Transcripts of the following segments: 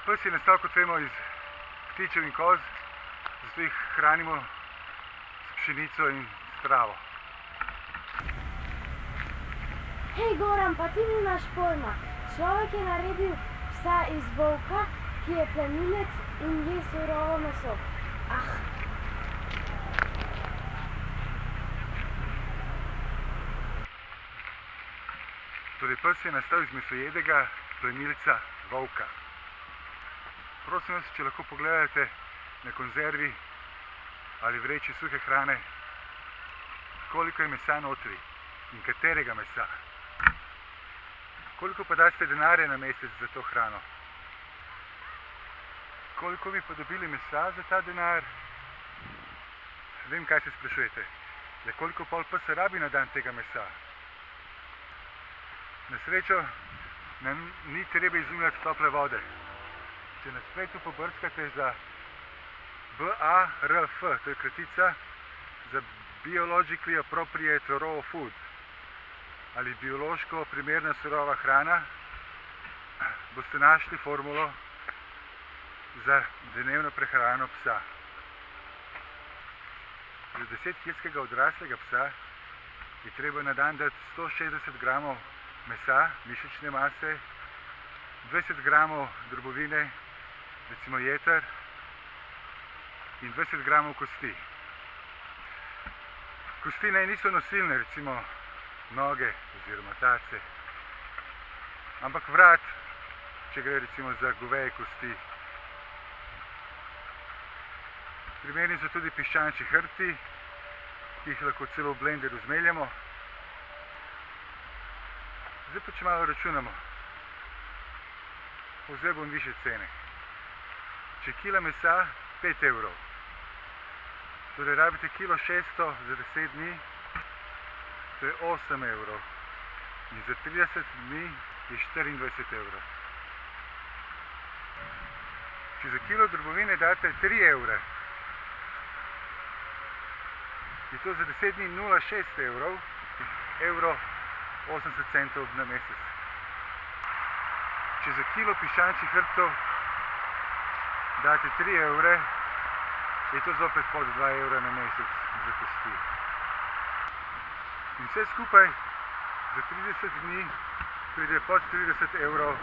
Pes je nastal, kot vemo, iz ptičev in koz, zato jih hranimo s pšenico in s travo. Hej Goran, pa ti nimaš pojma. Človek je naredil psa iz volka, ki je plenilec in je surovo meso. Torej, pes je nastal iz mesojedega plenilca volka. Prosim vas, če lahko pogledate na konzervi ali vreči suhe hrane, koliko je mesa notri in katerega mesa. Koliko pa daste denarja na mesec za to hrano? Koliko bi pa dobili mesa za ta denar? Vem, kaj se sprašujete. Le koliko pol pes rabi na dan tega mesa? Na srečo nam ni treba izumljati tople vode. Če na spletu pobrskate za BARF, to je kratica za Biologically Appropriate Raw Food, ali biološko primerna surova hrana, boste našli formulo za dnevno prehrano psa. Za 10-kilskega odraslega psa je treba na dan dati 160 gramov mesa, mišične mase, 20 gramov drobovine, recimo jeter, in 20 gramov kosti. Kosti naj niso nosilne, recimo noge oziroma tace, ampak vrat, če gre recimo za goveje kosti. Primerni so tudi piščančji hrbti, ki jih lahko celo v blenderju zmeljemo. Zdaj pa če malo računamo. Vzel bom više cene. Če kila mesa, 5 evrov. Torej rabite kilo 600 za 10 dni, to je 8 evrov. In za 30 dni je 24 evrov. Če za kilo drobovine date 3 evre, je to za 10 dni 0,6 evrov, evro 80 centov na mesec. Če za kilo piščančjih hrbtov date 3 evre, je to zopet pod 2 evra na mesec za kosti. In vse skupaj za 30 dni pride pod 30 evrov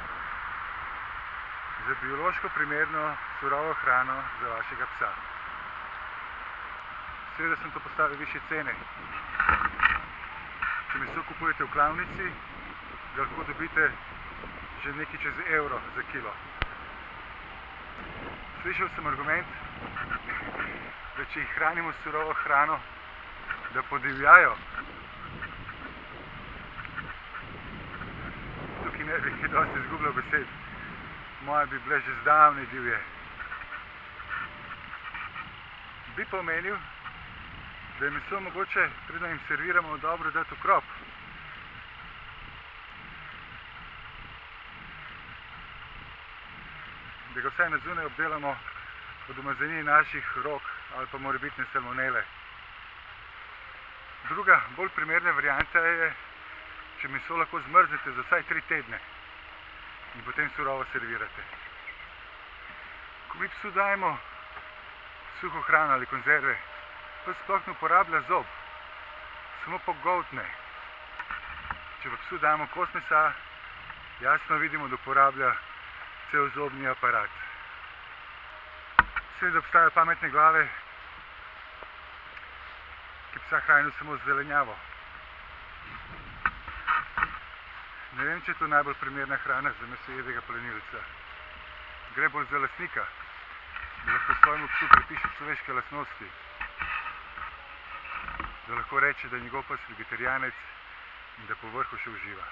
za biološko primerno surovo hrano za vašega psa. Seveda sem to postavil višje cene. Če meso kupujete v klavnici, ga lahko dobite že nekaj čez evro za kilo. Slišal sem argument, da če jih hranimo s surovo hrano, da podivjajo. Tukaj ne bi kaj dosti izgubljal besed. Moje bi bile že zdavnaj divje. Bi pa omenil, da je meso mogoče, preden jim serviramo, dobro dati v krop. Da ga vsaj na zunaj obdelamo od umazanij naših rok ali pa morebitne salmonele. Druga, bolj primerna varianta je, če meso lahko zmrznete za vsaj 3 tedne in potem surovo servirate. Ko mi psu dajemo suho hrano ali konzerve, pes sploh ne uporablja zob, samo pogoltne. Če pa psu damo kos mesa, jasno vidimo, da uporablja cel zobni aparat. Seveda obstajajo pametne glave, ki psa hranijo samo z zelenjavo. Ne vem, če je to najbolj primerna hrana za mesojedega plenilca. Gre bolj za lastnika, da lahko svojemu psu pripiše človeške lastnosti. Da lahko reče, da je njegov pes vegetarijanec in da povrhu še uživa.